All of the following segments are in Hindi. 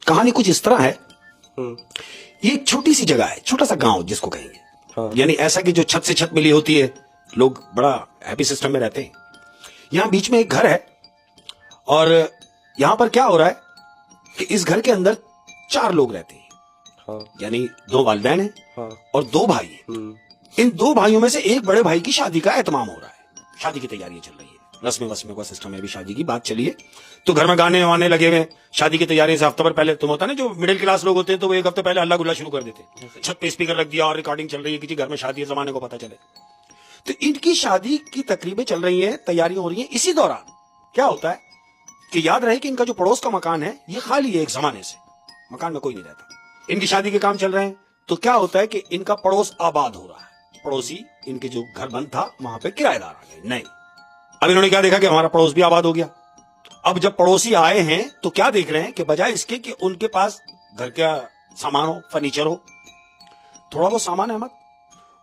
कहानी कुछ इस तरह है। ये एक छोटी सी जगह है, छोटा सा गांव जिसको कहेंगे। हाँ। यानी ऐसा कि जो छत से छत मिली होती है, लोग बड़ा हैप्पी सिस्टम में रहते हैं। यहां बीच में एक घर है और यहां पर क्या हो रहा है कि इस घर के अंदर 4 लोग रहते हैं। हाँ। यानी 2 वालिदैन हैं। हाँ। और 2 भाई हैं। इन 2 भाइयों में से एक बड़े भाई की शादी का एहतमाम हो रहा है, शादी की तैयारियां चल रही है, रस्में वस्में का सिस्टम है, भी शादी की बात चली है। तो घर में गाने वाने लगे हुए, शादी की तैयारी से हफ्ता भर पहले। तुम होता ना जो मिडिल क्लास लोग होते हैं तो वो 1 हफ्ते पहले हल्ला गुल्ला शुरू कर देते हैं, छत पे स्पीकर रख दिया और रिकॉर्डिंग चल रही है, किसी घर में शादी है, जमाने को पता चले। तो इनकी शादी की तकरीबें चल रही है, तैयारियां हो रही है। इसी दौरान क्या होता है कि याद रहे कि इनका जो पड़ोस का मकान है ये खाली है, एक जमाने से मकान में कोई नहीं रहता। इनकी शादी के काम चल रहे हैं तो क्या होता है कि इनका पड़ोस आबाद हो रहा है। पड़ोसी इनके जो घर बंद था वहां पे किराएदार आ गए नए। अब इन्होंने क्या देखा कि हमारा पड़ोस भी आबाद हो गया। अब जब पड़ोसी आए हैं तो क्या देख रहे हैं कि बजाय इसके कि उनके पास घर का सामान हो, फर्नीचर हो, थोड़ा वो सामान है मत,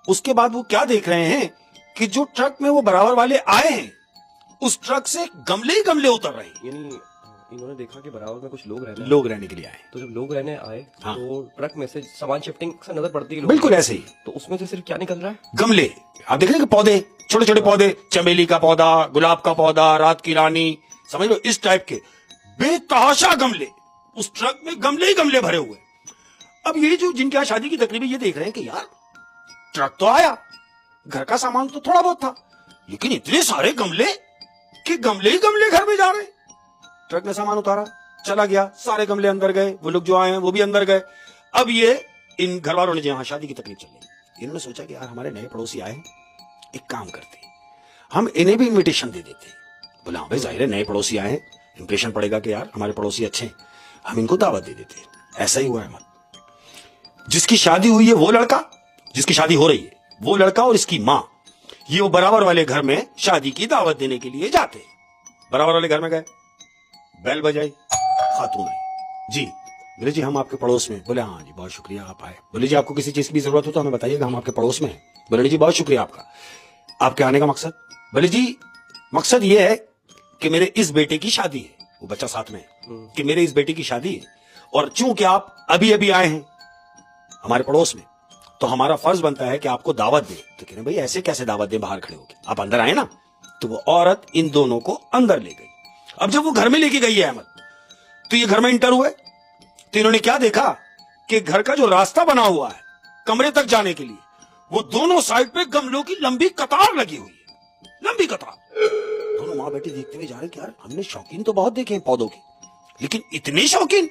उसके बाद वो क्या देख रहे हैं कि जो ट्रक में वो बराबर वाले आए हैं उस ट्रक से गमले ही गमले उतर रहे हैं। यानी इन्होंने देखा कि बराबर में कुछ लोग रहने के लिए आए। तो जब लोग रहने आए हाँ। तो ट्रक में से सामान शिफ्टिंग से नजर पड़ती है। बिल्कुल ऐसे ही। तो उसमें से सिर्फ क्या निकल रहा है? गमले। आप देख रहे हैं कि पौधे, छोटे छोटे पौधे, चमेली का पौधा, गुलाब का पौधा, रात की रानी, समझ लो इस टाइप के बेतहाशा गमले। उस ट्रक में गमले ही गमले भरे हुए। अब ये जो जिनके यहाँ शादी की तकरीबें, ये देख रहे हैं कि यार ट्रक तो आया, घर का सामान तो थोड़ा बहुत था, लेकिन इतने सारे गमले कि गमले ही गमले घर में जा रहे हैं। ट्रक ने सामान उतारा, चला गया, सारे गमले अंदर गए, वो लोग जो आए हैं वो भी अंदर गए। अब ये इन घर वालों ने जहां शादी की तकलीफ चल रही, इन्होंने सोचा कि यार हमारे नए पड़ोसी आए, एक काम करते हैं, हम इन्हें भी इनविटेशन दे देते हैं। बोला हाँ भाई, जाहिर है नए पड़ोसी आए हैं, इंप्रेशन पड़ेगा कि यार हमारे पड़ोसी अच्छे हैं, हम इनको दावत दे देते हैं। ऐसा ही हुआ है। जिसकी शादी हुई है वो लड़का, जिसकी शादी हो रही है वो लड़का और इसकी माँ, ये वो बराबर वाले घर में शादी की दावत देने के लिए जाते हैं। बराबर वाले घर में गए, बेल बजाई, खातून आई। जी बोले जी हम आपके पड़ोस में। बोले हाँ जी बहुत शुक्रिया आप आए। बोले जी आपको किसी चीज की जरूरत हो तो हमें बताइएगा, हम आपके पड़ोस में हैं। बोले जी बहुत शुक्रिया आपका, आपके आने का मकसद? बोले जी मकसद ये है कि मेरे इस बेटे की शादी है, वो बच्चा साथ में है, कि मेरे इस बेटे की शादी है और चूंकि आप अभी अभी आए हैं हमारे पड़ोस में तो हमारा फर्ज बनता है कि आपको दावत दें। तो कह रहे भाई ऐसे कैसे दावत दें, बाहर खड़े होकर, आप अंदर आए ना। तो वो औरत इन दोनों को अंदर ले गई। अब जब वो घर में लेके गई है अहमद, तो ये घर में इंटर हुए तो इन्होंने क्या देखा कि घर का जो रास्ता बना हुआ है कमरे तक जाने के लिए, वो दोनों साइड पे गमलों की लंबी कतार लगी हुई है, लंबी कतार। दोनों माँ बेटी देखते हुए जा रहे कि यार हमने शौकीन तो बहुत देखे हैं पौधों के, लेकिन इतने शौकीन